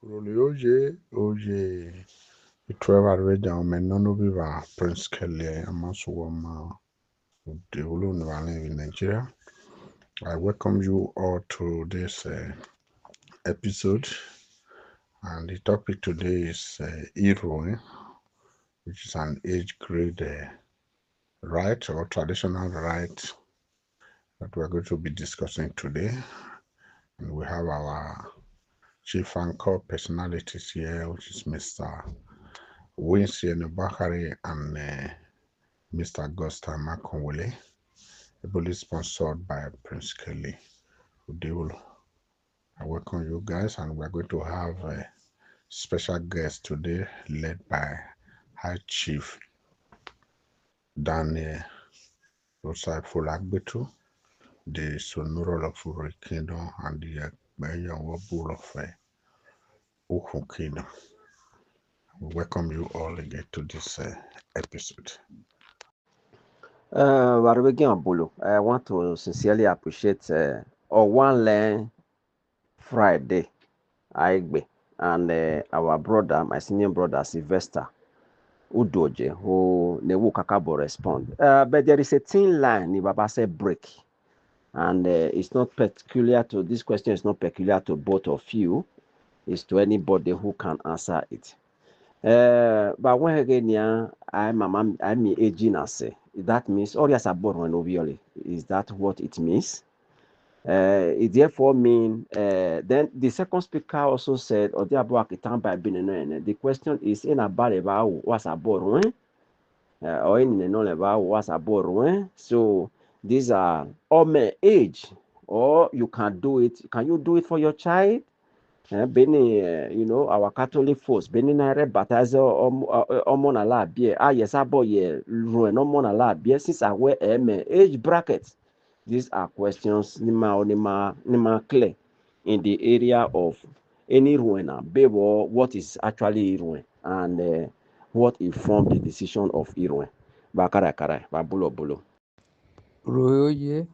Oje, Trevor Reja, Menono Viva, Prince Kelly, Amaswama, Udebhulu in Nigeria. I welcome you all to this episode, and the topic today is Iruen, which is an age grade rite or traditional rite that we're going to be discussing today. And we have our chief anchor personalities here, which is Mr. Winsian Bakari and Mr. Augusta Makonwole, heavily sponsored by Prince Kelly Udebhulu. I welcome you guys, and we're going to have a special guest today led by High Chief Daniel Rosai Fulagbetu, the Sonoro of Uri Kingdom and the Mayor Bull of Ukhu Kingdom. We welcome you all again to this episode. Udebhulu, I want to sincerely appreciate one learn Friday, Aigbe, and our brother, my senior brother Sylvester Udoje, who Newu Kakabo respond. But there is a thin line, Baba said break, and it's not peculiar to this question. Is not peculiar to both of you. It's to anybody who can answer it. But when again, I'm aging as that means or yes, when is that what it means? It therefore mean then the second speaker also said or the question is in about what's about or in about what's about so these are all my age or you can do it. Can you do it for your child? Beni, our Catholic folks, Beni Nare baptize Omona La Beer. Ah, yes, I boy, Ruin Omona La Beer, since I wear age brackets. These are questions Nima clear in the area of any Ruina, Bebo, what is actually Iruen, and what informed the decision of Iruen. Bakara, Babulo. Oye.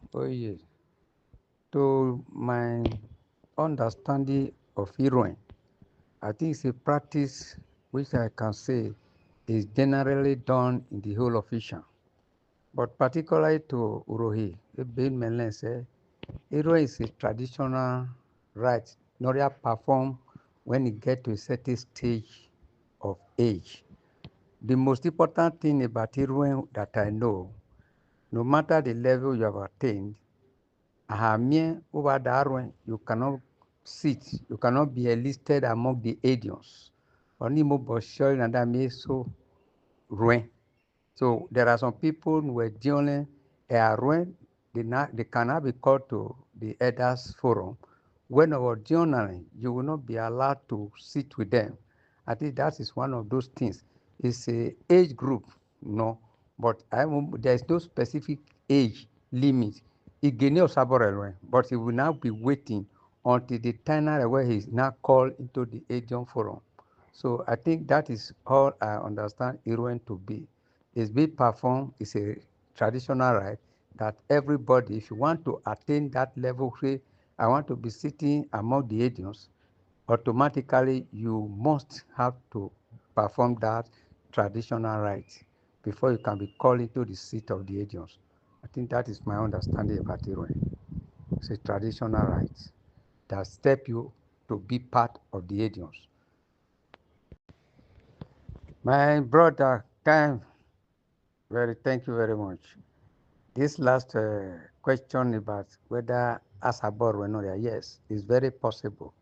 To my understanding of Iruen, I think it's a practice which I can say is generally done in the whole of Isha. But particularly to Urohi, being Melense, Iruen is a traditional rite not performed when you get to a certain stage of age. The most important thing about Iruen that I know, no matter the level you have attained, over Darwin, you cannot sit, you cannot be enlisted among the Adians. Only Moboshoy and Ameso Ruen. So there are some people who are joining a Ruen, they cannot be called to the elders forum. When our journaling, you will not be allowed to sit with them. I think that is one of those things. It's a age group, no, but there is no specific age limit. But he will now be waiting until the time where he is now called into the Asian forum. So I think that is all I understand Iruen to be. It's being performed, it's a traditional right that everybody, if you want to attain that level where I want to be sitting among the Asians, automatically you must have to perform that traditional right before you can be called into the seat of the Asians. I think that is my understanding about Iruen. It's a traditional right that step you to be part of the Adians. My brother, thank you very much. This last question about whether Asabor were not there, yes, it's very possible.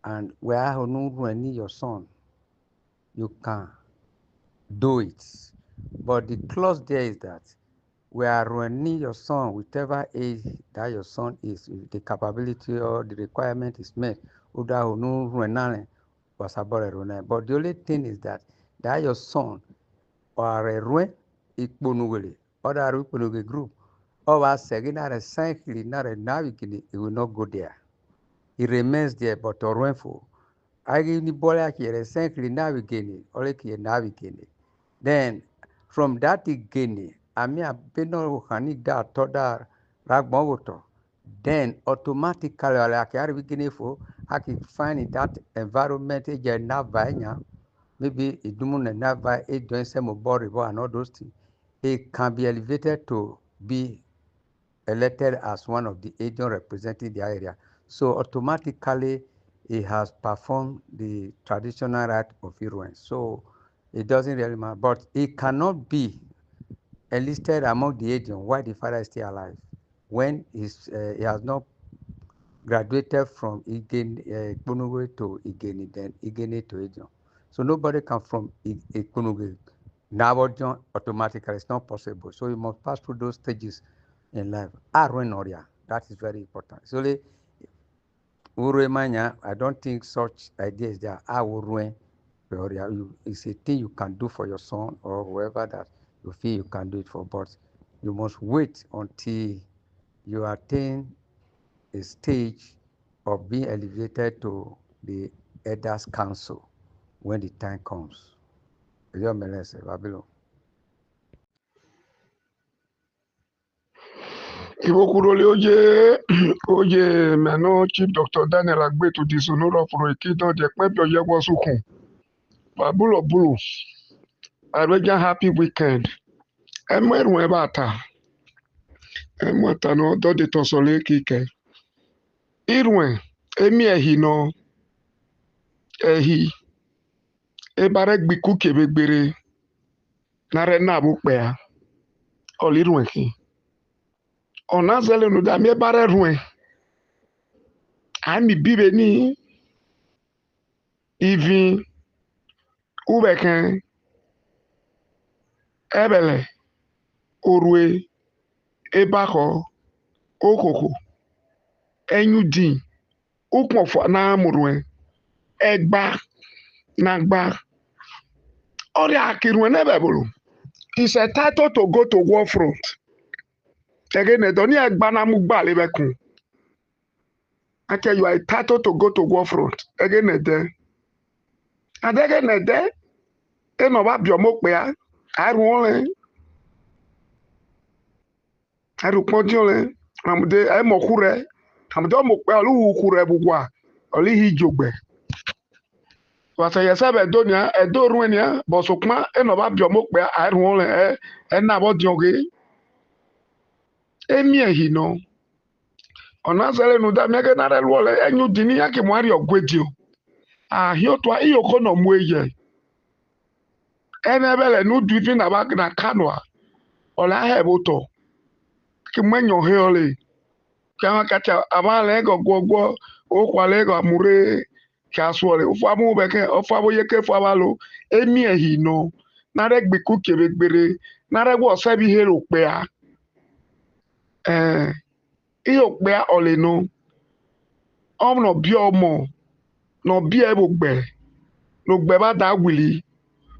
And where Honuru your son, you can do it. But the clause there is that we are running your son, whichever age that your son is, the capability or the requirement is met. But the only thing is that your son or a run ikponuwele or a group or a second or a cycle, not a navigate, it will not go there. It remains there, but a run for. I give the ball here a cycle navigate, or a navigate. Then from that again, ami abeno hanik da toda ragbowoto. then automatically like I beginning for I can find in that environment maybe it doing some body and all those things. It can be elevated to be elected as one of the agents representing the area. So automatically he has performed the traditional rite of Iruen. So it doesn't really matter, but it cannot be enlisted among the agents while the father is still alive when he has not graduated from Ikpunugwe to Igeni, then Igeni to Ejon. So nobody can from Ikpunugwe now automatically. It's not possible. So you must pass through those stages in life. Arwen Oria, that is very important. So Uremanya, I don't think such ideas there. Arwen Oria, it's a thing you can do for your son or whoever that you feel you can do it for, but you must wait until you attain a stage of being elevated to the elders council when the time comes. Babylon. Iwokurole oye meno Chief Dr. Daniel Agbetu disonoro furo ikidan de pebyo yewo sukun. Babulo bulu. Areja happy weekend. Emerun ebata. Emota no do de tosole kike. Iruen emi ehi no ehi ebare gbiku kebegbere nare na bu pe a. Oliruen ki. Ona zele no da mi ebare ruen. Ami bibe ni even ubeken ebele orue ebako okoko enyudi ukmofo na amurue egba na gba ori akirue nebebulu is a title to go to war front again doni egba na mugba lebekun okay you are entitled to go to war front again there and again there eno ba biomo pe a arun arupodiole amude emokure amude omokpe oluwukure bugwa olihi jogbe wasa yesebe donia edoruenia bosukma enoba biomokpe arunole ena bodioge emiehi no onazele nuda miage nare luole enyu dini yake mwari ogwedio ahiotwa iyoko no mweye enebele nudu ifi na bag na kanwa ola heboto kimenyo heole kama kacha abale go gwogwo okwale go amure kaswole ufamu beke ofabo yeke fabalo emi ehi no nare gbiku kebegbere nare wo sebi hero pe a iyo pe a ole no omno bi omo no bi e bogbe no gbe ba da wili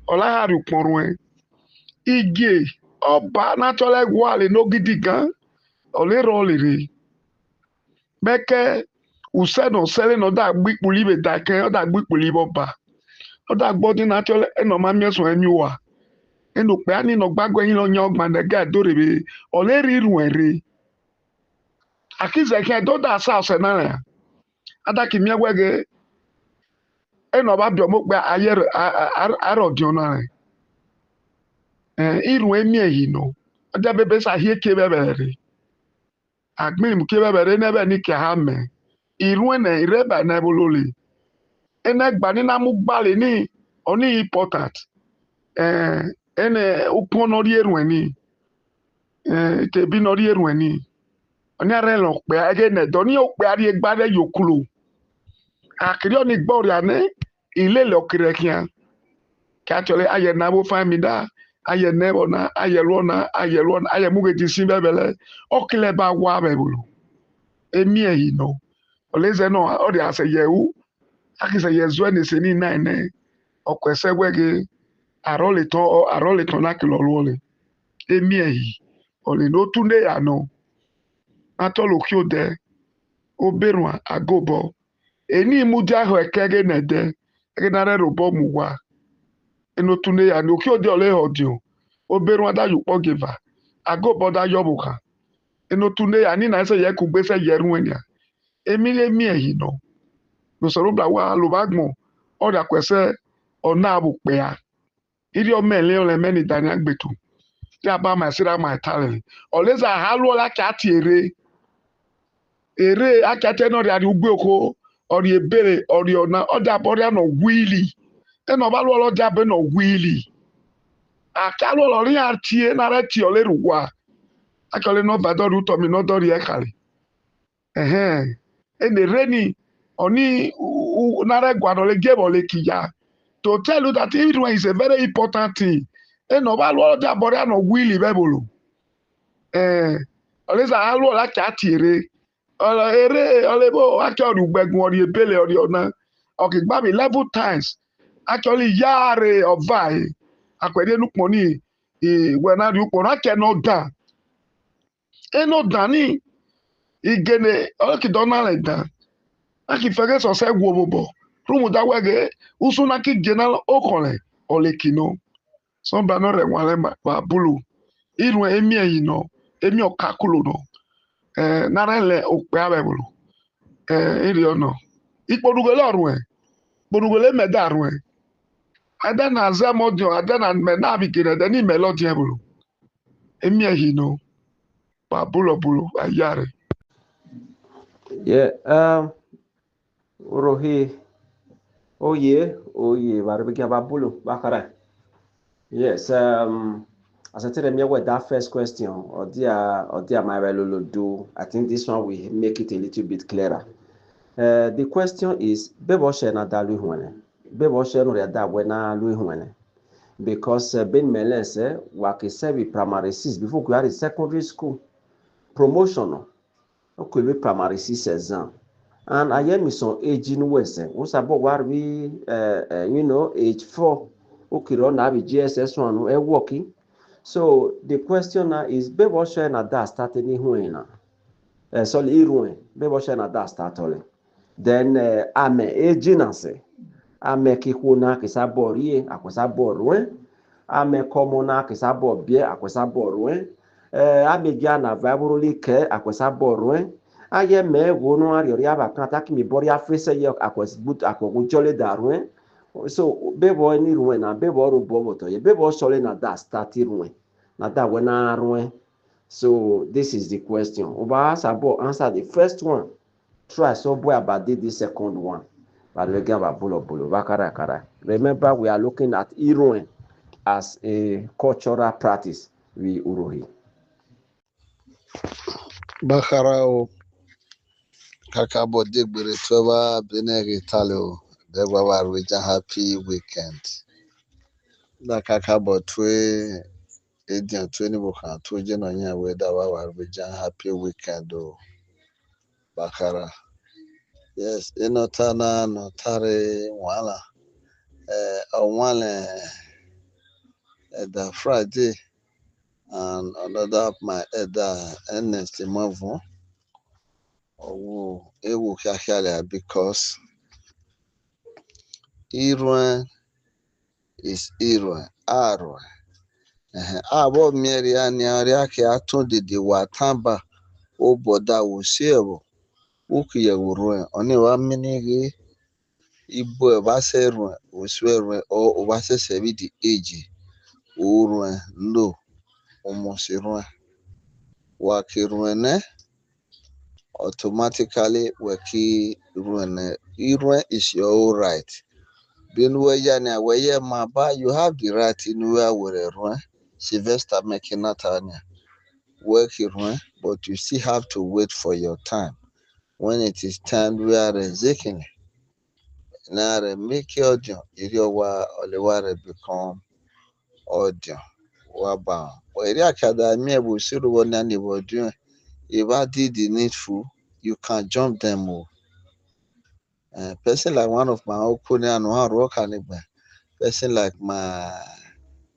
ola haru porun ige oba naturally wale no gidi gan ole ro lere beke useno sele no da gbipuli be da ken o da gbipuli bo ba o da gbodi naturally eno ma mieso enyiwa eno pe ani no gbagbo yin lo yan ogba de ga dore be ole ri run ere akize ke do da sa se na ya ada ki mi wege eno ba bio mo pe ayer aro di ona irun emi eyi no oja bebe sa hie ke bebe re agbin mu ke bebe nebe ni ke ha me irun na ireba na bolole ene gba ni na mu gbale ni oni important ene upon no ri erun ni te bi no ri erun ni oni are lo pe age ne do ni o pe ari gba de yokulo akiri oni gbo ri ane ile le okire kian ka chole aye na bo fa mi da aye ne bona aye lo na aye mu ge ti sin bebele okile ba wa bebulu emi eyi no oleze no o de ase yewu akise yezu ene se ni na ene okwese wege arole to na kilo lole emi eyi ole no tunde ya no atolo ki ode oberun agobo eni mudi aho ekege nede ege na robo mu wa eno tunde ya no ki ode ole hodio oberun ada yupo giva agobo da yobuka Enotune ani na se ye kugbe se yeruenia. Emile mi ehino. No soro bla wa lo bagmo. O da kwese ona abu pe ya. Iri o mele o le meni dani agbetu. Ya ba my sira my talent. Oleza halu la kati ere akate no ri ugbe oko ori ebere ori ona oda boria no wili. Eno ba lu oloja be no wili. Akalu olori atie na re ti ole ruwa. Akole no badoru to mi no dori ekale. Ene reni oni nare gwadole gebole kiya. To tell you that Iruen is a very important thing. Eno ba lu oloja boria no wili bebolo. Oleza halu ola kati ere. Ere olebo actually gbẹ̀gùn ọ̀rì ebele ọ̀rì ọ̀nà ọ̀kìgbàmí level times actually yáre ọ̀và àpẹẹrẹ nùpọ̀ ní ìwẹ̀nàrí upọ̀ rákẹ́ náà dà ẹnà dà ní ìgẹ̀nẹ̀ ọ̀kìdọ́nà rẹ̀ dà akìfẹ́gẹ́ sọ̀sẹ́ wo bọ̀bọ̀ rúmù dáwẹ́gẹ́ usunaki gẹ̀nà ọkọ̀rẹ̀ ọ̀lẹ́kìnà sọ́nba náà rẹ̀ wọ́n rẹ̀ wà búlù irun ẹ̀mí ẹ̀yìn náà ẹ̀mí ọ̀kàkùlù náà nára ẹ̀lẹ̀ òpè abẹ́bùlù. Iri ono ikporugole ọrùn kporugole meda arùn ada na azamodio ada na mena bigire de ni melody ebulu emi ehino ba bulo ayare. Rohi oye barbecue babulo bakara. Yes, as I tell them, with that first question, or dear my Lolo do, I think this one will make it a little bit clearer. The question is, bebo she na da lui huene. Bebo she no da wena lui huene. Because Ben Melense waki serve primary 6 before we had secondary school promotion. Okay, we primary 6 exam. And I am some age in West. What's about what we age 4. Okay, run have GSS one working. So the question now is bebo she na da starting ni huena. Sorry, Iruen. Bebo she na da starting. Then ame ejinase ame kikuna kisabo rie akwesabo rue ame komona kisabo bie akwesabo rue ame giana vaburuli ke akwesabo rue aye me wono ariori abakan takimi bori afese ye akwesbut akwogujole darue. So bebo ni rue na bebo ro boboto ye bebo sole na da start rue na da wena rue. So this is the question. Oba sabo answer the first one. Try so boy about the second one. But again about bulo. Remember, we are looking at Iruen as a cultural practice. We urohi. Bakara kakabo digbere tweba benegi talo degwa warwija happy weekend. Da kakabo twe edian 20 bukan twe jeno nya weda warwija happy weekend o bakara. Yes, inotana notare wala. One the Friday and another of my Ernest Mavo. Oh, it will because Iruen is Iruen. Arwen. Abo Mary and Yariaki attended the Watamba. O Boda will share. Ukia Uruen. Only 1 minute. Ibo Baseruen was swearing or Wasa Sevi the age. Uruen no. Almost Iruen. Wakiruen automatically waki Iruen. Iruen is your own right. Bin weyanya weye maba, you have the right in where we Sylvester making Natanya. Work Iruen, but you still have to wait for your time. When it is time we are zeking. Now make your audio. Iriwa Oleware become audio. Waba. Area academy will see the one and they were doing. If I did the needful, you can jump them more. Person like one of my opponent and one rock caliber. Person like one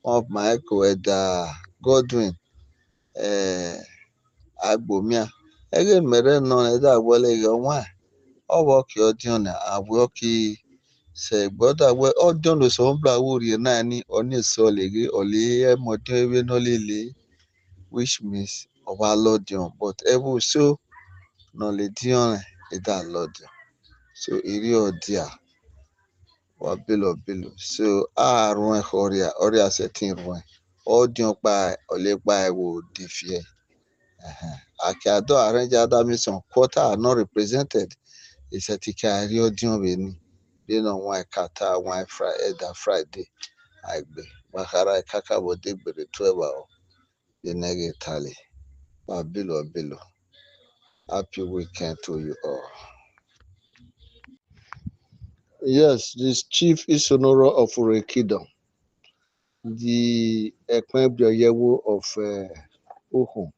of my echo Godwin Agbomia. Again, Meren non that well one. All work your dinner, I work say, but I will all done the some black wood nani on his solid or lay motive no lily, which means oba lodion, but ebu so no le dion ida lodion. So iri odia wa bilo. So run oria setting run. Odion pa ole pa wo defie. Akiado arrange other mission quarter are not represented. It's a tikari odion beni. They no one kata one Friday. Agbe. Bakara kaka bode gbere 12 hour. The nege tally. Wa bilo. Happy weekend to you all. Yes, this Chief Isonoro of Urekidon, the Ekwenbioyewo of Uhum.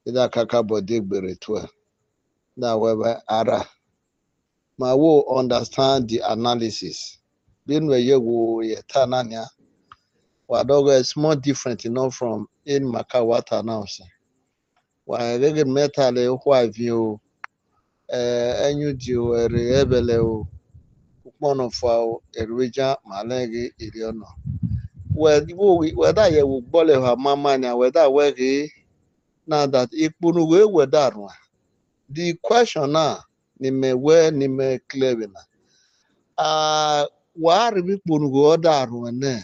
Ida kaka bode gbere 12. That weba ara. Ma wo understand the analysis. Being where you go yetananya. Wadogo is more different, from in Makawata now. Why they metal why view enyudio rebele one of our region malegi iriono. Whether you will bole her mama whether we now that ikpunuwe whether the question now ni me clear na wa ribi kpunuwe odaru ne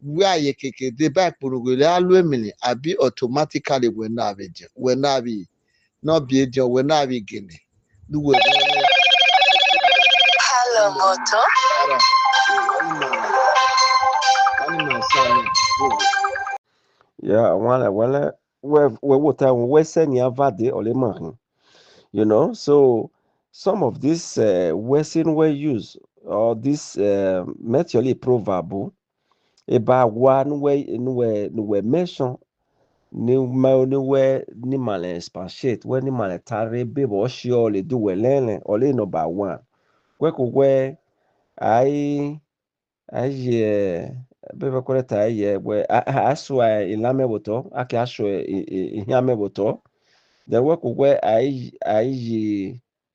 where ye keke de back purugule alwemini abi automatically when nabi not be your when nabi gini do we hello moto Yeah, well, what time we send you vade ole so some of this Western we use or this materially proverb eba wa nuwe mention ni male spatiate we ni male tare be bo shi ole do we lele ole number 1 we ai bebe koreta we aswa ilame boto ake aswa ihame boto then we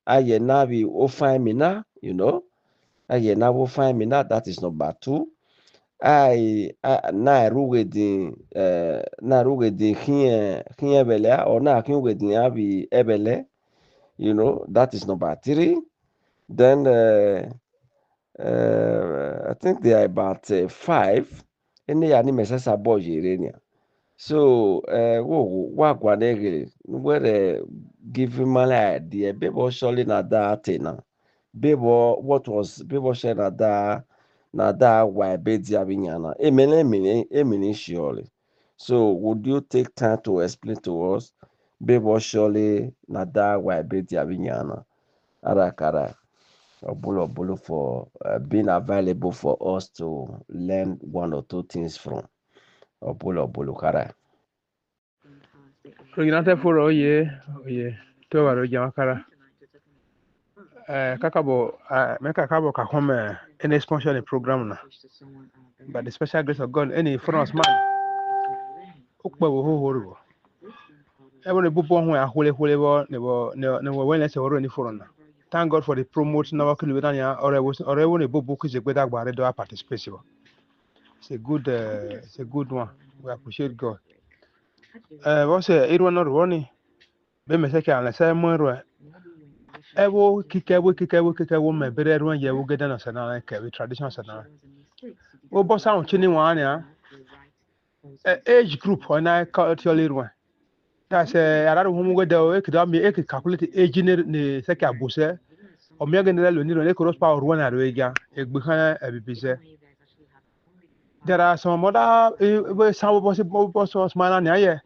aye nabi o find me now aye na wo find me now, that is number 2. Na rugedin hie bele or na rugedin abi ebele, that is number 3. Then I think there are about 5. Any ani mesesa boji so wa gwanegere where give my idea bebo surely na that na bebo what was bebo share na da why bedi abinyana emini surely. So would you take time to explain to us bebo surely na da why bedi abinyana arakara obulu for being available for us to learn 1 or 2 things from obulu kara. Roginate furo oye to waro jamakara kakabo me kakabo ka home any sponsor the program na by the special grace of God any France man ukpe wo ho ebe ne bubo ho ahole bo ne when let's woro ni furo na. Thank God for the promote na wakili wedanya orewo ne bubo kuje gbeda gbare do participate. It's a good one. We appreciate God. What's Iruen not running? Be me say can say more. Ewo kike me bere Iruen ye wo geda na sana ke we traditional sana. Wo boss am chini wan ya. Age group on I cultural Iruen. That's araru hu mu geda o ekida me calculate age ne say ka bose. O me gena lo ni ro ne cross power Iruen na rega. Egbe kan ebibise. There are some other some boss man na ya.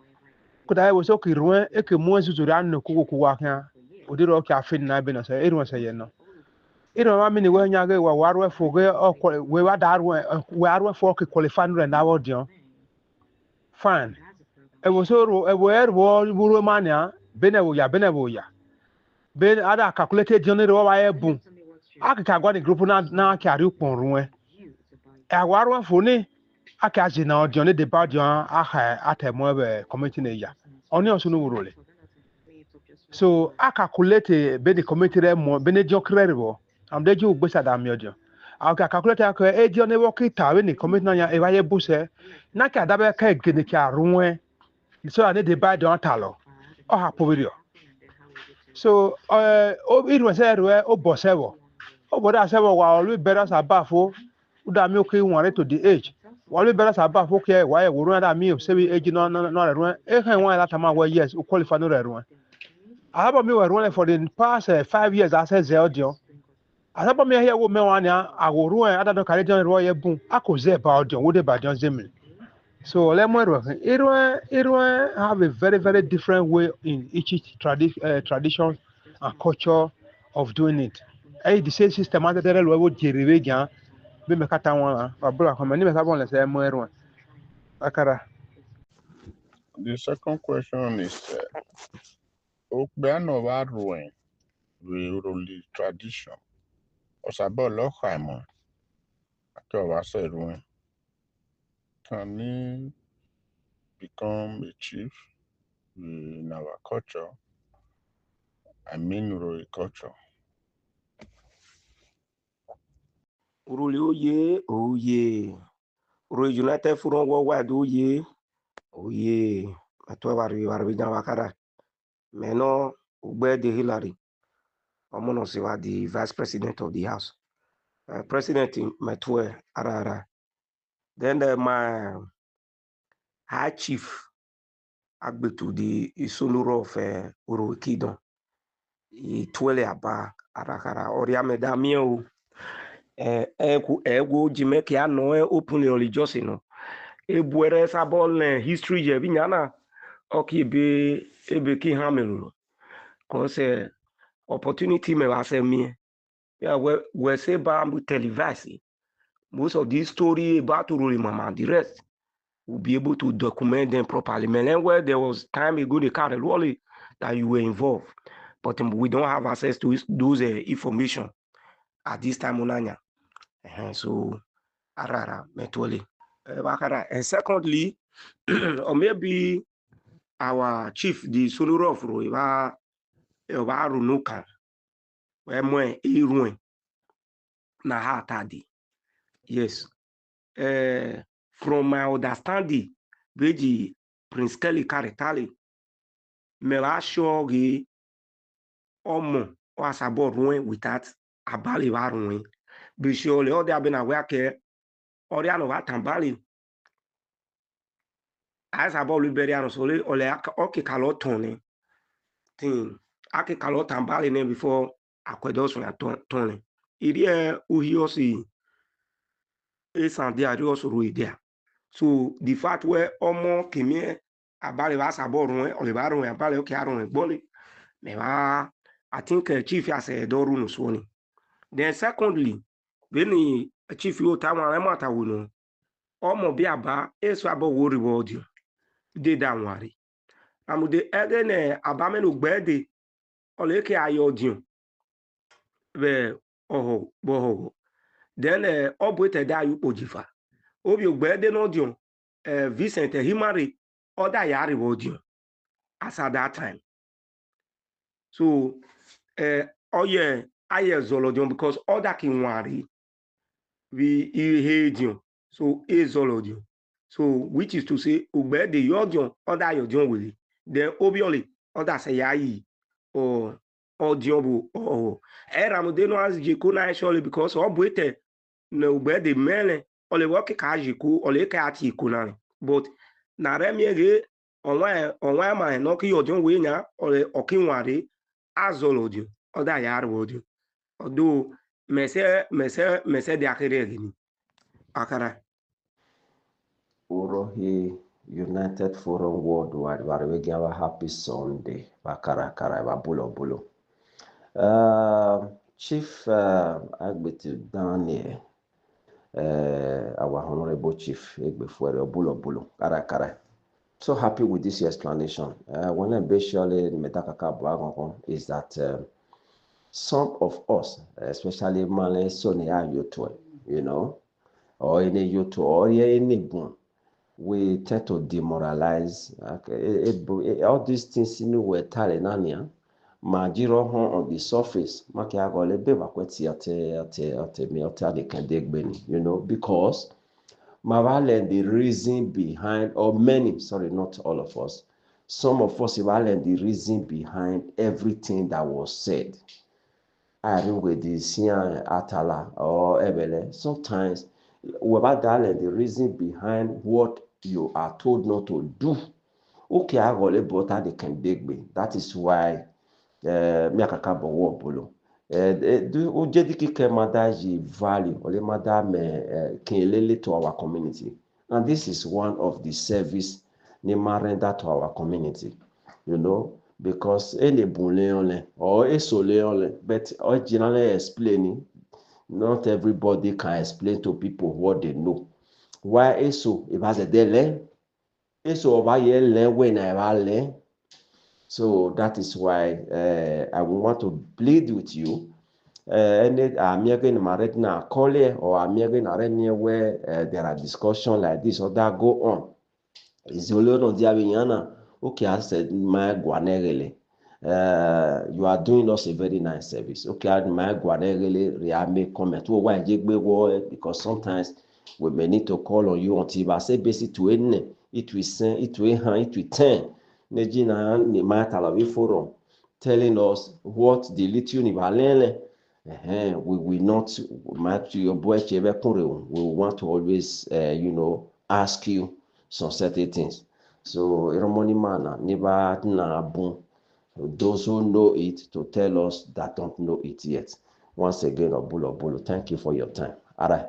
Could I was okay Iruen e ke mo zuzu ran no kuku aka. Odiro ka afin na be no say Iruen say no. Iruen ma mini we nya ge wa warwe fo ge we wa darwe we arwe fo ke qualify no na wodion. Fine. E wo so ro e wo buru mania benewo ya. Ben ada calculated journey ro wa e bun. Aka gwa the group na ka ri pon ruwe. E warwe fo ni aka ji na odion de ba dion aha atemo be community na ya. Oni oso no wurole. So I calculate be the committee more be the credible. I'm the you besa da miodio. I calculate ka e dio ne work it when the committee na e wa ye buse na ka da be ka gene ka runwe so I need to buy the talo or hapo video so Iruen say Iruen o bosewo o boda sewo wa always better sabafo uda mi okay one to the age wa always better sabafo okay why we run that me say we age no Iruen e kan one that time wa yes o qualify no Iruen I have me running for the past 5 years I said audio I have me here wo me one I go run other than carry John Roy boom I go say about audio wo dey ba John Zemil. So let me Iruen have a very, very different way in each tradition and culture of doing it. The same system as the level wo jeriwe gan be me kata wan abura ko me ni me sabon le say mo Iruen. Akara. The second question is Okbeano wa Ruen we roli tradition. Osabo Lokhaimo. After I said Ruen. Can he become a chief in our culture? I mean Roi culture. Uruli oye. Uri United Forum Worldwide oye. Atwa warbi jan wakara. Meno ugbe de Hillary. Omono siwa the vice president of the house. President metwe ara. Then my high chief agbetu the isoloro of Uru Kingdom. Itwele aba arakara oriame da mieu ego jime ke ano openly religious no ebuere sabol history je binyana oki be ebe ki hamelu cause opportunity me wase mi yeah we say ba televise most of this story about Ururi mama the rest will be able to document them properly. And where there was time ago they can't really that you were involved, but we don't have access to those information at this time onanya. So arara metwoli. And secondly, or maybe our chief the Soloro of Roiva Runuka where mwe Iruen na ha tadi. Yes. From my understanding, Beji Prince Kelly Karitali, Melashogi Omo was about ruin without a bali ruin. Be sure all the abena wake Oriano Watambali. As about Liberiano Sole or Oki Calotone thing. Aki Calotambali name before Aquedos and Tony. Idia Uhiosi Esan de Adios Ruidia. So the fact where Omo Kimie abale va sabor ruin or the baron abale okay aron boli. I think chief has a doru no swoni. Then secondly, when chief you time and matter we know, Omo be aba eso abo wo reward you. Dey down worry. Amu de again abamenu gbede oleke ayodiun. Be oho boho. Then obwete da yu ojifa. Obi ogbede no diun Vincent Himari oda ya reward you as at that time. So oh yeah, I zolodion because other king worry we hedion. So a zolodion. So which is to say ube the yodion other yodion will then obviously other say yai or diobu or eramudeno as jikuna actually because obwete no ube the mele or the work kajiku or the kati kunani. But na remiege onwa ma no ki yodion we nya or okin worry azolodio oda yar wodio odo mese de akere gini akara Urohi United Forum Worldwide Warwegawa Happy Sunday Bakara Kara Bulo. Chief Agbetu Daniel our honorable chief Egbefuere Bulo Kara. So happy with this explanation. When I basically is that some of us, especially Malay Sonia Yoto, or any Yoto or any boom, we tend to demoralize. All these things we're telling Anya, Majiro on the surface, because Mavale the reason behind, or many, sorry, not all of us, some of us learn the reason behind everything that was said. I read with the Sian Atala or Ebele. Sometimes we learn the reason behind what you are told not to do. Okay, I got a butter they can dig me. That is why me akaka bowo bolo. O jedi kike mada ji value or mada me kinlele to our community. And this is one of the service ni render to our community. You know, because any bunle or a sole but originally explaining, not everybody can explain to people what they know. Why eso if has a dele eso over here learn when I learn. So that is why I want to plead with you. Any American Marina call or American arena where there are discussions like this or that go on. Is the only one Diabiana. Okay, I said my guanegele. You are doing us a very nice service. Okay, my guanegele make comment. Oh, why because sometimes we may need to call on you until I say basic to it will send it will turn. Nejina ni matala forum telling us what the little nibalele. We will not match your boy we want to always ask you some certain things. So Iromoni mana never na boom. Those who know it to tell us that don't know it yet. Once again, Obulu, thank you for your time. Alright,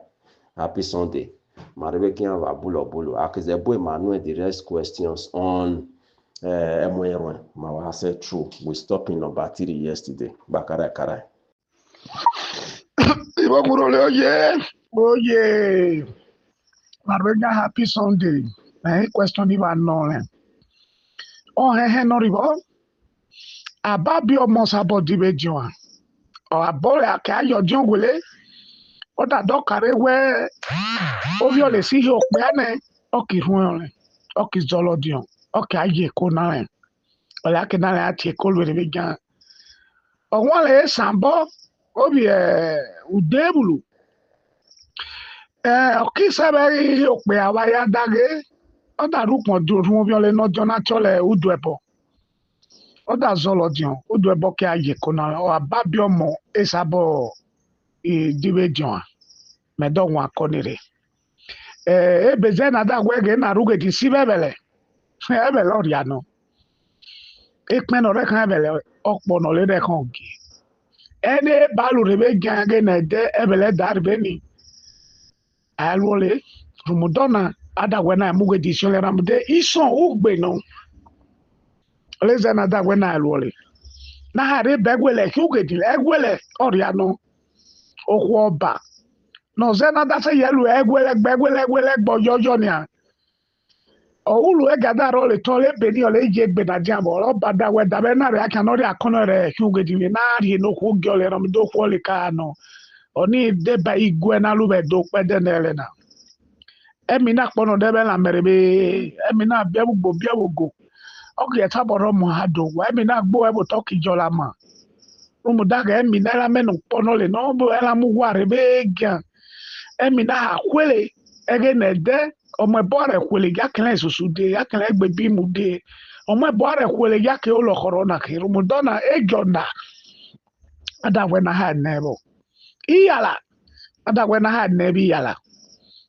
happy Sunday. Marebekin of Obulu. Akizebo Emmanuel the rest questions on Iruen. Mawa said true. We stopped in number 3 yesterday. Bakarai. Oye. Marvega happy Sunday. Question even known. Oh, no river. Ababi almost about the region. Or a boy, I carry your jungle. Or that dog carry where obviously see you, man. Okay, okay, Zolodion. Okay, I get Conan. Or I can take call with the began. Or one Esan obi Udebhulu. Okay, sabe okpe awaya dage. Oda rukmo do run obi ole no jona chole Udebhulu. Oda Zolodion, Udebhulu ke aye kona o ababi omo esabo division. Medo wa konire. Ebeze na da wege na ruge di sibebele. Ebele oriano. Ekmen ore kan ebele okpo no le de kan gi. Ene balu rebe gange na de ebele darbe ni. Alwole rumudona ada wena muge di sole ramde ison ugbe no. Leze na da wena alwole. Na hare begwele huge di egwele oriano. Okwo oba. No zena da se yelu egwele gbo yoyo ni a. Olu egada ro le tole beni ole je gbe na jambo o bada we da be na re aka no re akono re huge di na ri no ko gyole ram do ko le ka no. Oni de ba igwe na lu be do pe de na ele na. Emina kpono debe la merebe emina biabugo oge etaboro mo hado wa emina gbo ebo toki jola ma umu daga emina la menu kpono le no bo ela mu ware be gan emina akwele ege nede omo bore kwele ya kan susu de ya kan egbe bi mu de omo bore kwele ya ke olo corona ke umu dona ejona ada we na ha nebo iyala ada we na ha nebi yala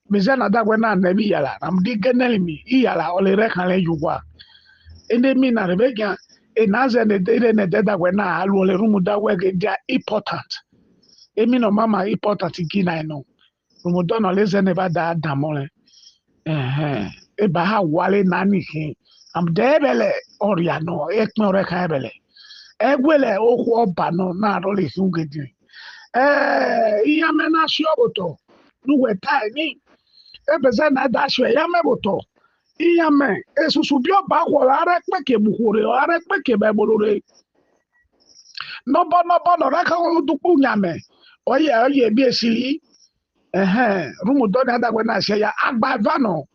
mizana da gwena na bi yala am di genelmi yala ole rekale yugwa ende mi na rebega e naze ne de ne da gwena alu ole rumu da wege dia important emi no mama important gina no rumu do no leze ne ba da damole e ba ha wale nani hin am debele oria no e pin ore kan ebele egwele okwu oba no na ro le sungedi iya mena shoboto nuwe tai ni ebeze na dasho ya meboto iyame esusu bi oba kworo are peke buhore are peke bebolore nobo no raka dupu nyame oye bi esiri rumu do na dagwe na se ya agba vano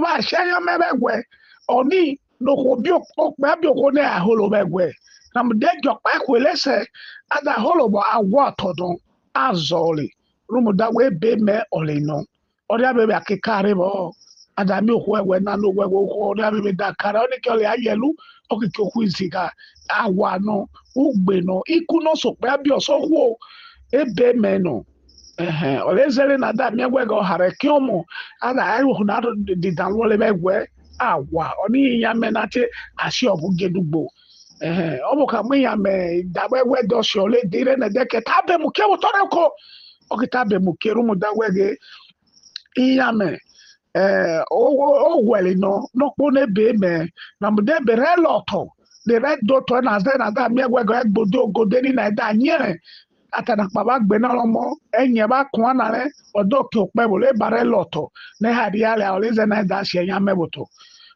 ba se ya mebegwe oni no ko bi okpe bi ko ne aholo begwe nam de jokpa kwelese ada holo bo agwo todon azoli rumu dagwe be me oleno oria bebe akikare bo adami okwe na no we na me da kara oni ke ole ayelu okike okwu iziga awa no ugbe no iku no so pe abi osokwo ebe me no olezere na da mi egwe go hare ki omo ada ayu na di dan wole megwe awa oni ya menate asi obugedugbo obo ka mu ya me da egwe do so le dire na de ke tabe mu ke wo tore ko okitabe mu ke ru mu da wege iya me o wele no po ne be me na mu de be re loto de red dot na ze na da mi egwe go egbodo ogode ni na da nyere atana baba gbe na lomo enye ba kun na re odo ke ope bo le bare loto ne ha ri ale o le ze na da se nya meboto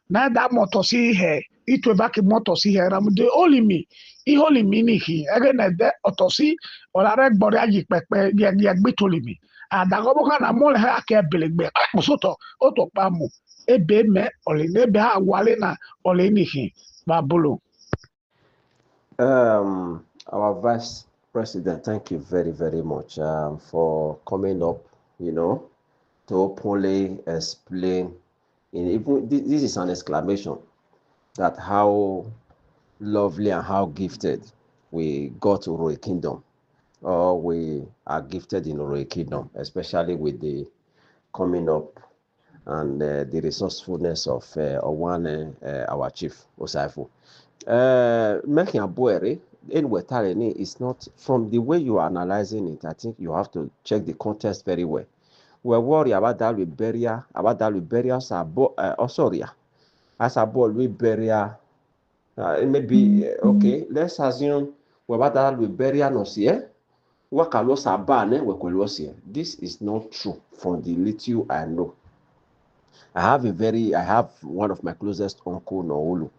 na da moto si he itu ba ki moto si he ram de olimi I holimi ni hi ege na de otosi o la re gbore ayi pepe ye gbe to limi ada go bo kana mo le ha ke belegbe musoto o to pa mu ebe me o le ne be ha wale na o le ni hi babulu. Our Vice President, thank you very, very much for coming up, to openly explain. Even this is an exclamation that how lovely and how gifted we got Uroi Kingdom, or we are gifted in Uroi Kingdom, especially with the coming up and the resourcefulness of Owane, our chief, Osaifu. Making a boere is not from the way you are analyzing it. I think you have to check the context very well. We're worried about that with burial, as a ball with burial. Maybe okay. Let's assume we're about that with burial no see. This is not true from the little I know. I have one of my closest uncle Noulu.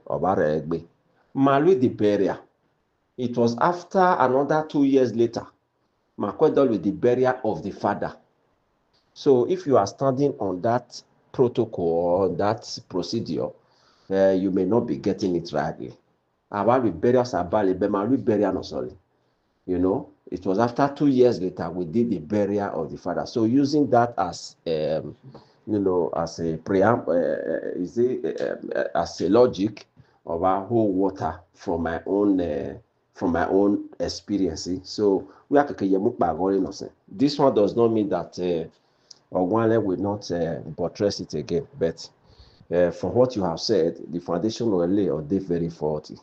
About Egbe. Malui the burial. It was after another 2 years later, Makwedol with the burial of the father. So if you are standing on that protocol or that procedure, you may not be getting it rightly. About the burial Sabali, but Malui burial no sorry. It was after 2 years later we did the burial of the father. So using that as as a as a logic of our whole water from my own experience. So we are this one does not mean that Ogwane will not buttress it again, but from what you have said, the foundation will lay or they very faulty.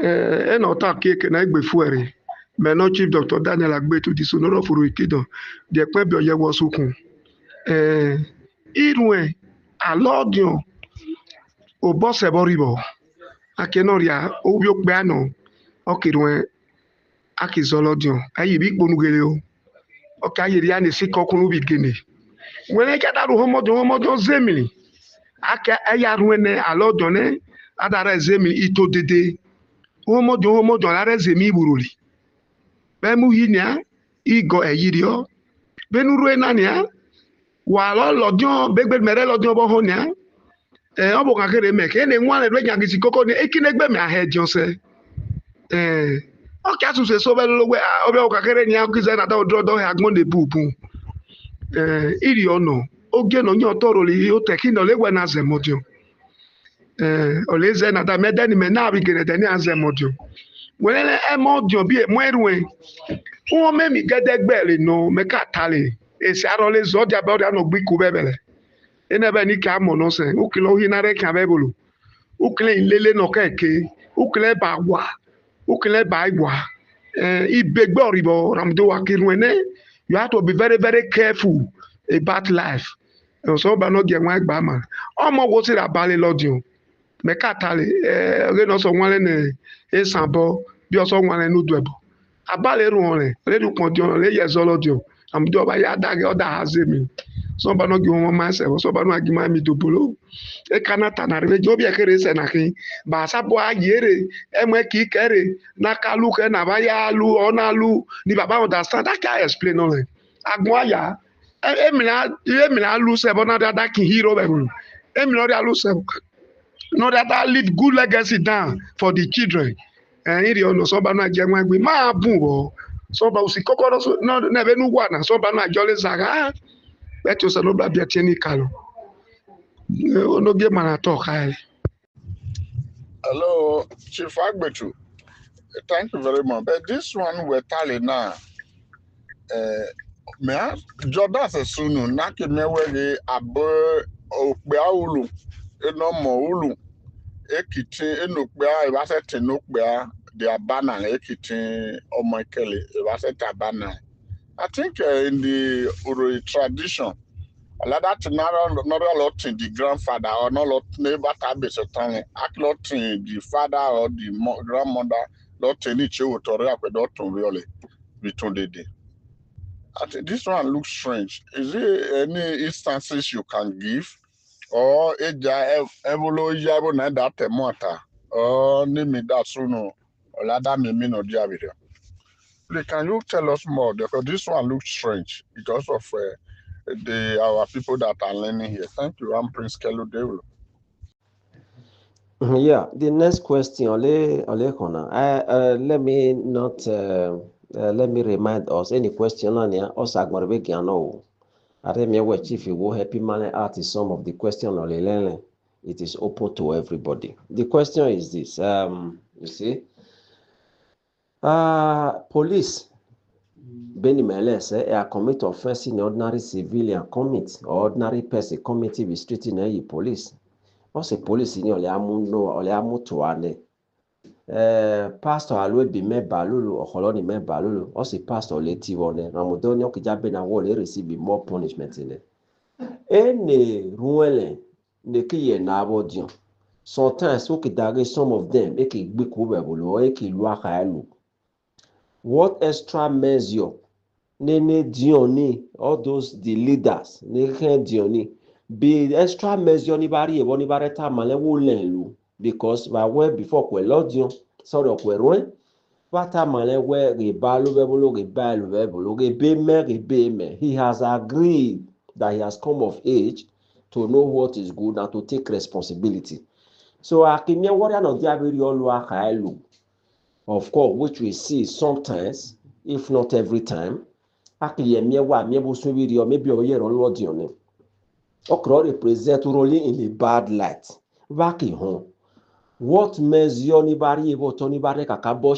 Eno ta keke na egbe fuere me no Chief Dr. Daniel Agbetu di sonoro furu ikido de pe bi oye wo sukun Iruen alodion o bo se boribo akenoria o bi o pe ano okiruen akizolodion ayi bi gponugele o ka yiri ya ni sikokunu bi gene wele ka daru homodo zemili aka ayaruene alodion ne adara zemili ito dede homodo lara zemi buruli bemu hinia igo eyirio benuru nania walo lodion begbe mere lodion bo honia obo kakere meke ne nwa le dweja gisi koko ni ekinegbe me ahejon se o ka tun se so be lowe obe o kakere ni akize na da odrodo he agbon de bubu iri ono oge no nyo toro li o tekino lewe na zemodio oleze na da medeni me na bigere de ni azemodio wele emodio bi mwerwe o memi gedegbele no me ka tale esi arole zo dia be o dia no gbiku bebele enebe ni ka mo no se o kilo hinare ka bebulu o kile ilele no keke o kile bagwa o kile bagwa ibegbe oribo ramdo wakirwene you have to be very very careful about life so ba no ge wan gba ma omo wo si ra bale lodion me ka tale re no so wan le Esan bo bí ọsọ wọn ẹnu dùn ẹbọ abálẹrù ọrẹ lẹnu kan di ọrẹ lẹyẹ zọlọdìọ àmúdí ọba yá dàgẹ ọdà azẹmi sọba náà gí wọn máa ṣẹwọ sọba náà gí máa mi Udebhulu ekana tanari méjì obi ẹkẹrẹ sẹnàkín bàṣàbọ ayére ẹmọ kì í kẹrẹ n'akalu kẹ nàbàyà alu ọ̀nà alu ni bàbá understand that can explain ọrẹ agbọn àyà emìlá alu sẹbọ náà dáadáa kì í hírọ bẹ̀rù emìlá ọdẹ alu sẹbọ náà dáadáa leave good legacy down for the children. Iri ono soba na je wan gbe ma bun wo So ba usikoko no na be nu wana so ba na jole zaga. Beto se no bla bia tieni kalo. Ono bia mana to kai. Hello, Chief Agbetu. Thank you very much. But this one we're telling now, me Jordan Sesunu, Naki Mewege, Abe, Okbea Ulu, Enomo Ulu, Ekiti, Enukbea, Evasete Nukbea, the Abana, Ekiti, Omoikele, Evasete Abana. I think in the Uri tradition, a lot of not a lot in the grandfather or not lot neighbor tabis or tongue, act lot in the father or the grandmother, lot in each other, or really between the day. I think this one looks strange. Is there any instances you can give? Or eja evolo yabo na that mota or name that suno or lada mimi no diabito. Can you tell us more? Because this one looks strange because of our people that are learning here. Thank you. I'm Prince Kelu Devil. Yeah, the next question, Ole Kona. Let me not let me remind us any question on here. Also, Agmarbegiano. I remember Chief you happy man ask some of the question Ole Lele. It is open to everybody. The question is this. You see, police. Beni Melese, a commit offense in ordinary civilian commit or ordinary person committee restricting a police. What's police in ole amu toane? Pastor alwe bi me balulu okoloni me balulu. What's pastor leti one? Ramudoni okijabe na wole receive more punishment in it. Ene ruele ne kiye na abodion. Sometimes some of them eke gbiku bebulu or eke luaka elu. What extra measure Nene Dioni, all those the leaders, Nene Dioni, be extra measure ni bari ebo ni bari ta male wo lenlu because by way before kwe lodion, sorry kwe ruen, wata male we rebalu bebolo rebalu bebolo rebe me. He has agreed that he has come of age to know what is good and to take responsibility. So akimye warrior no diabiri olu aka elu. Of course, which we see sometimes, if not every time. Actually, maybe represent rolling in a bad light. Waki home. What measure anybody able to anybody kakabo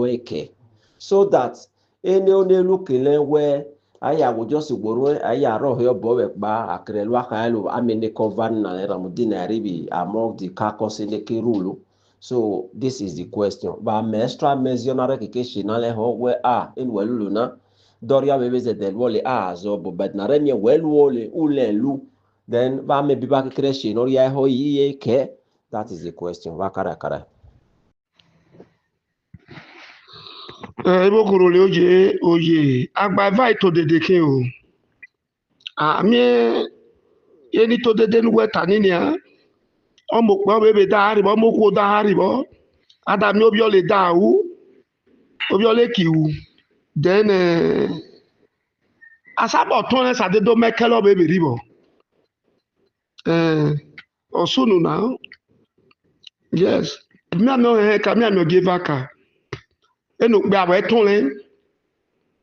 eke? So that any only looking where I would just go I roh here ba akrelwa kaelu amene covan na ramudina ribi among the carcass in the kirulu. So this is the question. But extra measure na rekeke na ho where in weluna Doria bebeze del wole zo but na remye well wole ulelu then ba me biba kekreshi no ya ho yi ke. That is the question. Wakara. Ebo kurole oye agba vai to dede kin o. Ami yeni to dede nu weta nini a. Omo po bebe da hari bo mo ko da hari bo. Adami obi ole da wu. Obi ole ki wu. Then asabo ton sa de do mekelo bebe ribo. Osunu now. Yes. Mi ano ka mi ano give aka. Enu gbe awe ton le.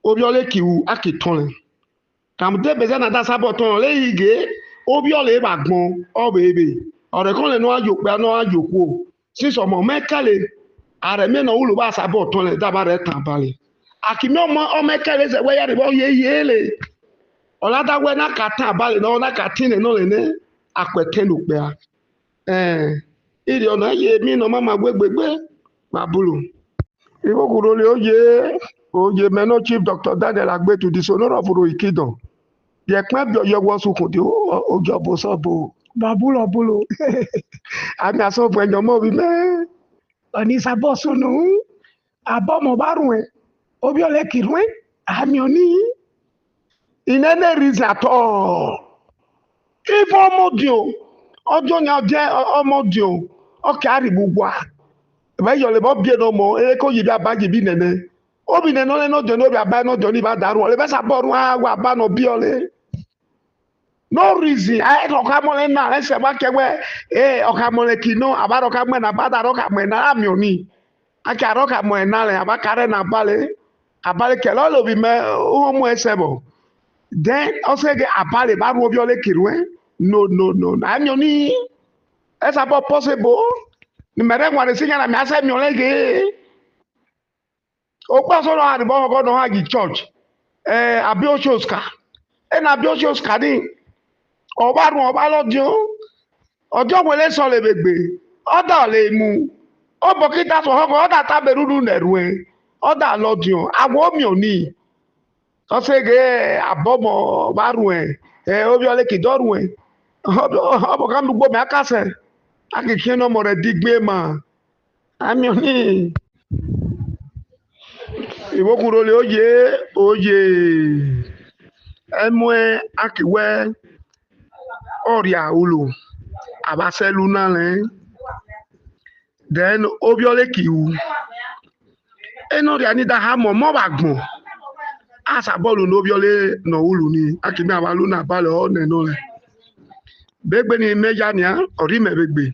Obi ole ki wu akiton le. Kam de beze na da sabo ton le ige. Obi ole ba gbon o bebe. Ore kon le no ajo pe no ajo ku. Si so mo mekele are me no ulu ba sabo ton le da ba re tan bale. Akimi o mekele se we ya re bo ye le. Ola da we na ka tan bale no na ka tin no le ne apete lu pe a. Iri ọ̀nà yé mi nọ mama gbégbégbé mabulu. Ìwókùrò lè oye mẹ́nà Chief Dr. Daniel Agbetu di sonora fúru ìkìdàn. Yẹ̀pẹ́ bí ọyọ́wọ́ sunkùn tí ojú ọ̀bọ̀ sọ́bù mabulu ọ̀bùlù. Àmì àsọ̀bù ẹ̀yàn mọ́ mi mẹ́. Ọ̀ní sábọ̀ sunu. Àbọ̀mọ̀ bá rùn ẹ̀. Obi ọ̀lẹ́ kìrùn ẹ̀. Àmì òní. Ìnẹ́nẹ́ reason at all. Ifọ̀ ọmọdé o. Ọjọ́ ni ọjẹ́ ọmọdé o. Ọkẹ́ àrìgbùgbù à. Ẹ̀bẹ̀ yọ̀ lè bọ́ bíẹ̀ náà mọ̀ ẹ̀ kó yìí bí abájì bí nẹ̀nẹ̀. Obi nẹ̀nẹ̀ ọ̀lẹ́ náà jọ ní obi abáyé náà jọ ní ibà dàrú ọ̀lẹ́ bẹ́sà bọ́ọ̀rù àwọn àbá náà bí ọ̀lẹ́. No reason ẹ̀ ọ̀kàmọ́lẹ̀ náà ẹ̀sẹ̀ wá kẹwẹ́ ẹ̀ ọ̀kàmọ́lẹ̀ kì náà àbárọ̀kàmọ́ ẹ̀ náà bàdà àrọ̀kàmọ́ ẹ̀ náà àmì òní. Akẹ́ àrọ̀kàmọ́ ẹ̀ náà lẹ̀ àbákàrẹ̀ náà balẹ̀ abale kelo lo bi me o mo esebo then also get abale ba ru obi ole kirwe no anyo ni esa po possible ni mere ngwa si nya na mi ase mi ole ge o pa so na bo go no ha gi church abi o shoska na abi o shoska ni o ba run o ba lojo ojo wele so le begbe oda le mu o bokita so ho oda ta beruru nerue oda lojo awo mi oni so se ge abomo ba run obi ole ki do run obo kan dugbo me akase akike no mo re digbe ma ami oni ìwókùrò lè oyè ẹmúẹ akìwẹ ọrịa ụlọ abaselu nalẹ then obiole kiwu enọrịa nida ha mọ mọba gbọn asa bọọlụ n'obiole nọ ụlọ ni akimi abalu na abalị ọ nẹnọ rẹ begbe ni meja nia ọrị mẹbegbe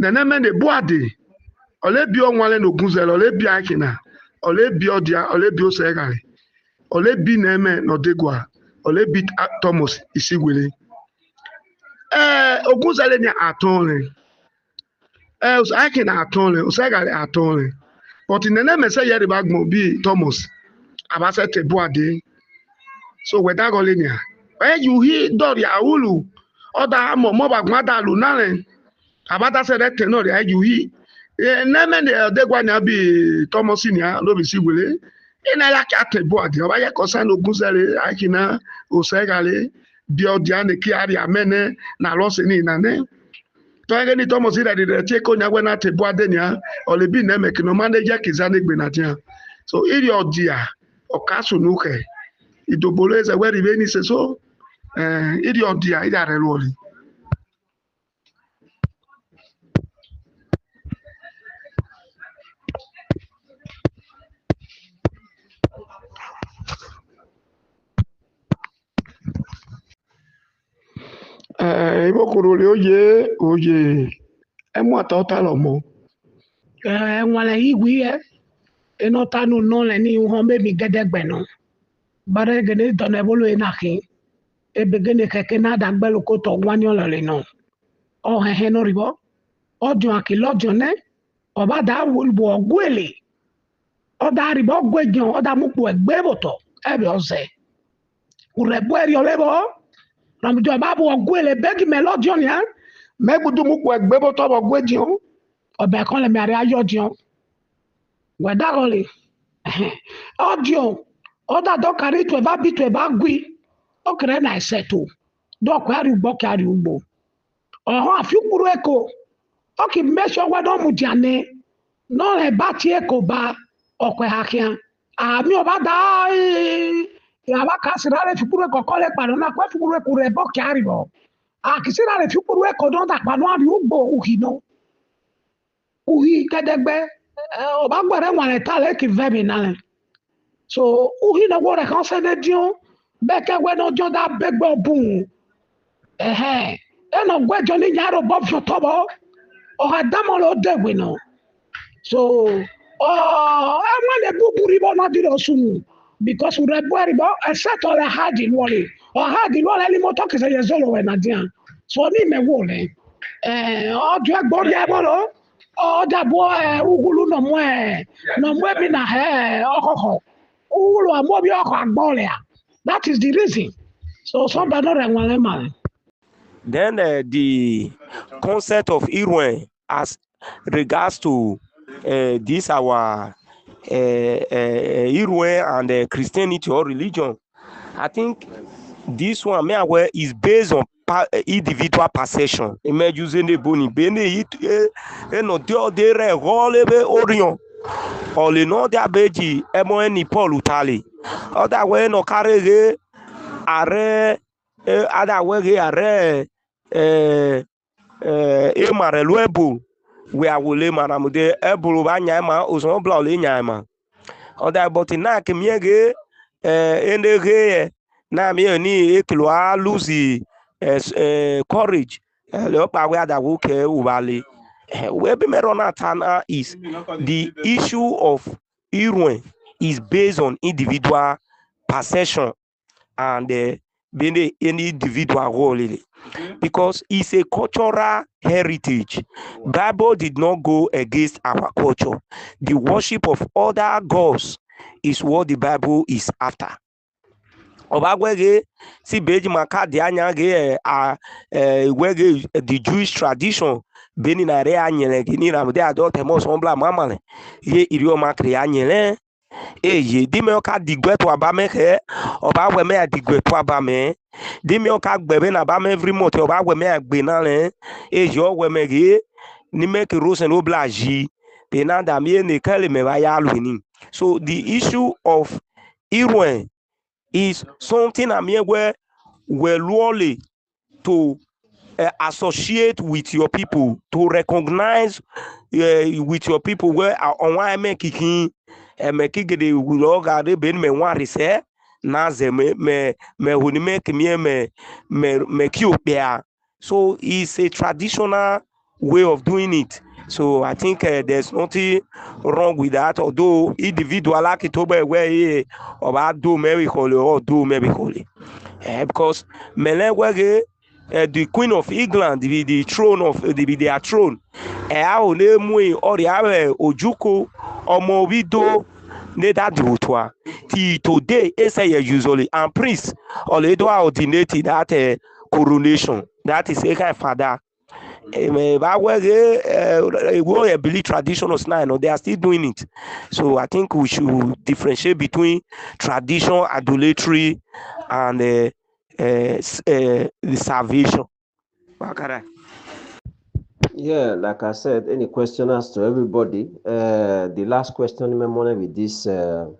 nẹnẹmẹ ne buade ọlẹbi ọnwale n'ogunzẹlẹ ọlẹbi akina ọlẹbi ọdịa ọlẹbi osegari ọlẹbi nẹmẹ n'ọdegwa ọlẹbi thomas isigwele ogunzẹlẹ ni atọn rẹ akina atọn rẹ osegari atọn rẹ but nẹnẹmẹ sẹ yẹri bá gbọn bíi thomas abasẹ tẹ buade so wẹdagọlẹ nia yuhi dọrị awulu ọda amọ mọba gbadalu narẹ abadasẹ rẹ tẹ nọrị yuhi neme ne odegwa na bi thomas ni no bi sigwele ina ya ka tebu adi oba ye ko san ogunzere akina osegale bi odia ne ki ari amene na lo se ni na ne to ege ni thomas ira di re tie ko nya gwe na tebu ade ni o le bi na me kino manager kizane gbe na tia so iri odia okasu nuke idobolo eze we ri be ni se so iri odia ira re lo li ìwókùrò lè oyè ẹmú àtọ́ta lọ́mọ ẹ̀wọ̀n ìwé ẹ̀ iná tánú náà lẹ́ ní ìwọ̀n bẹ́ẹ̀ gẹ́dẹ́gbẹ̀ náà bàrẹ́ gẹ́dẹ́ dọ̀nà ẹ̀bọ́lọ́ yẹn náà kí ebe gẹ́dẹ́ kẹ̀kẹ́ náà dàgbẹ́lú kó tọ̀ wọ́n ní ọ̀lọ́lẹ̀ náà ọ̀hẹ̀hẹ̀ náà rí bọ́ ọjọ́ àkìlọ́ ọjọ́ náà ọba dà wọlé ọgbọ́ èlé ọ̀dà àrìbọ̀ ọgbọ́ ẹ̀jọ̀ ọ̀dà mọ̀pọ̀ ẹ̀gbẹ́ bọ̀tọ̀ ẹ̀bẹ̀ ọ̀sẹ̀ rẹ̀bọ̀ ẹ̀rí ọ̀lẹ́bọ̀ ramjo babu ogwele begi melodion ya megbudu mu po egbe bo to ogwejion obe kan le mi are ayodion wedagole audio oda do carry to eba bit to eba gwi o kere na iseto do ko ari ugbo ka ari ugbo oho afiukuru eko o ki measure we do mu jane no le ba ti eko ba okwe hakia ami oba da yaba kasirare fikuru eko kole pano na kwa fikuru eko rebo kiari bo akisirare fikuru eko don da pano ari ugbo uhino uhi kedegbe oba gbere wane tale ki vemi nale so uhino wo re kan se de dion beke we no jon da begbe obun eno gwejo ni yaro bob fotobo o adamo lo degwe no so amane buburi bo na diro sunu because we rebuari bo except all hard in wole or hard in wole moto ke se yezolo we na dia so ni me wole ojo egbori ebolo o da bo ugulu no mo bi na okoko ugulu amo bi oko agbole that is the reason so somebody no renwale man. Then the concept of Iruen as regards to this our Iruen and Christianity or religion, I think this one is based on individual perception. Imagine the boni bene no de re rolebe orion or le no de abeji emo ni Paul Utali other way no carry are other way are mare luebu we awole manamude ebulu banya ma ozo bla ole nya ma other but na ke miege enege na mi ni eklo a lose courage le pa we ada wo ke ubale we be merona tana is the issue of Iruen is based on individual perception and being any individual role, because it's a cultural heritage. Bible did not go against our culture. The worship of other gods is what the Bible is after. Obagwege si beji makadi anya ge wege the Jewish tradition beni na re anyele gini na de adult emos ombla mamale ye irio makri anyele eye dime oka digwe to abame he oba we me digwe to abame dime oka gbebe na abame every month oba we me agbe na le eye o we me ge ni make rose no blaji penanda mi ne kale me ba ya luini. So the issue of Iruen is something where we're to associate with your people, to recognize with your people where on why make it de uloga de ben me wari se na ze me huni make me kiopia. So it's a traditional way of doing it. So I think there's nothing wrong with that, although individual like it over where or do maybe holy or do maybe holy. Because Melewege, the Queen of England, the throne of their throne, how name or the Ojuko or Movido. That today, usually and priests or they do ordinate that coronation. That is a kind of father. We believe traditionals now, they are still doing it. So I think we should differentiate between tradition, idolatry, and the salvation. Yeah, like I said, any questioners to everybody. The last question memory with this on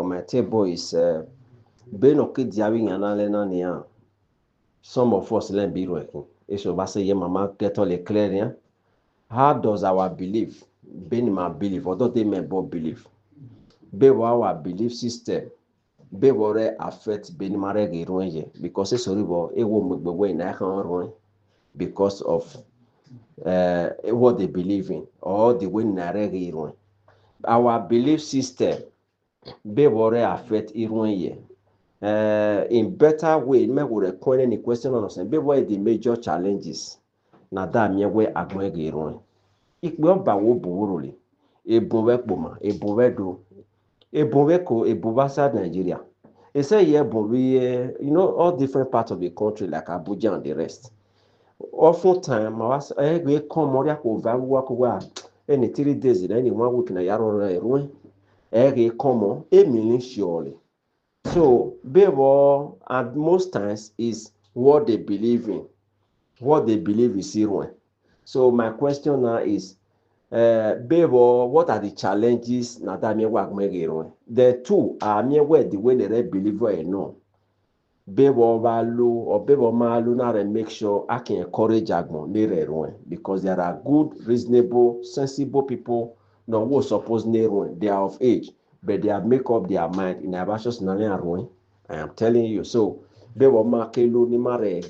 my table is Ben Okidiawi Yanalena Nia. Some of us learn be working. Say mama get all clear. How does our belief, being my belief, although they may both believe, be our belief system, be what affect being married because it's horrible, it won't be way in because of what they believe in or the way narrate our belief system be what affect in better way me would record any question on us and be what the major challenges na that me we agwege iron ikpe oba wo buwuruli ebunwe kpoma ebunwe do ebunwe ko ebubasa Nigeria they say yeah but we all different parts of the country like Abuja and the rest often time we come more ko value ko any 3 days in any 1 week na yaro ruin come meaning surely. So bevo at most times is what they believe in. What they believe is Iruen. So my question now is bevo, what are the challenges na that me work make Iruen? The two are me where the way they believe or no. Bebo value or bebo malu na make sure I can encourage agbon near because there are good, reasonable, sensible people no who suppose near they are of age, but they have make up their mind in abashos nanya ruin. I am telling you. So bebo makelu ni mare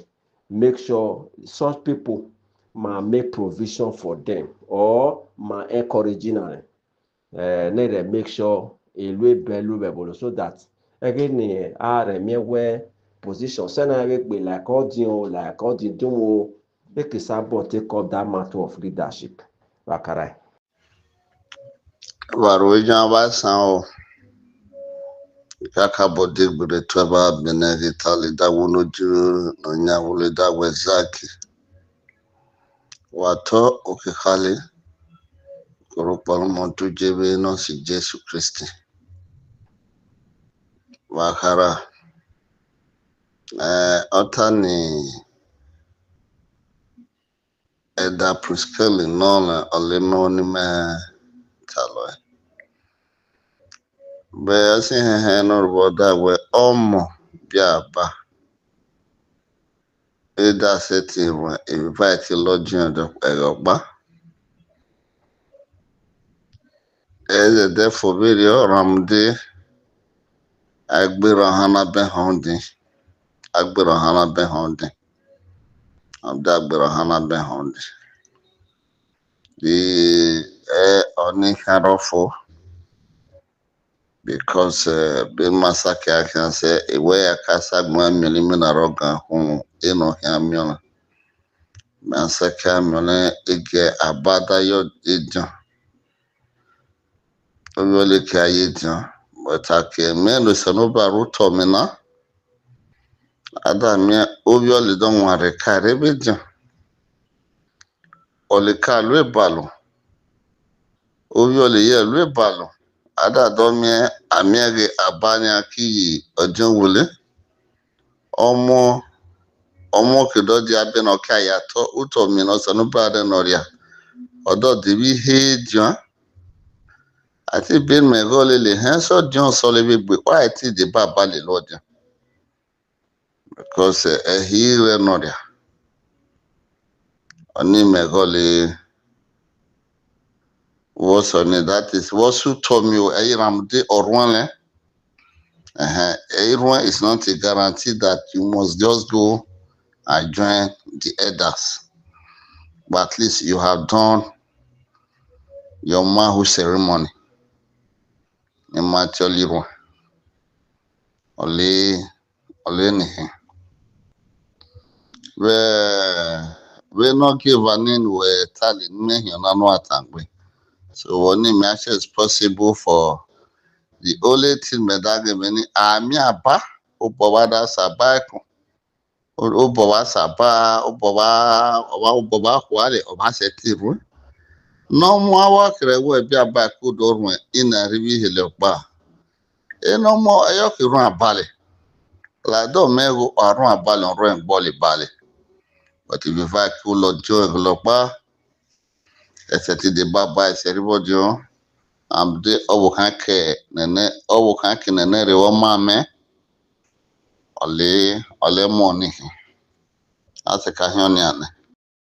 make sure such people ma make provision for them or ma encouraging them. Make sure elwe belu bebolo so that again are me where position sena be like all the domo make Sabo take up that matter of leadership. Bakarai. Varuja Basao Kakabo did with the Trevor Beneditali that would do no Nyawuli that was Zaki. Wato Okihali Kurupalumontu Jebe no si Jesu Christi. Wakara Otani Eda Priskeli Nona Olenonime Kaloe. But I see her not about that way Omo Biaba. Eda Seti invite Lord John the Egoba. Eze therefore video Ramde Agbero Hana Behondi. Agbero Hana Behondi. Dagbero Hana Behondi. The Oni Harofo because be masaka I can say where a casa gwa milimina roga home ino hamiona. Masaka mone ege abada yo ejan. Really kayejan. But I can melo sanoba rutomina. Ada mi obioli don ware karebejan. Olika lwe balo. Obioli ye lwe balo. Ada domie amiage abanya ki ojon wule. Omo kedo di abe no kaya to uto mi no sanu brade noria. Odo dibi he jan. Ati bin me gole le hen so jon so le be why ti de baba le lodia. Because he we noria. Oni me gole what's on it? That is what you told me. Ramde Orwanle. Iruen is not a guarantee that you must just go and join the elders. But at least you have done your manhood ceremony in Matthew Iruen. Ole nihe. We not give an in we tali mehi onano atangwe. So one match is possible for the only thing medage many ami aba ubawada sabaiko. Ubowa saba ubowa kwale oba setiru. No more work we be aba kudorwe ina rivi helpa. No more ayoki run abale. La do mego run abale on run bali. But if you find cool or joy helpa, eseti de baba eseribodio. Am de obukanke nene rewo mame ole money. Ase kahioni ane.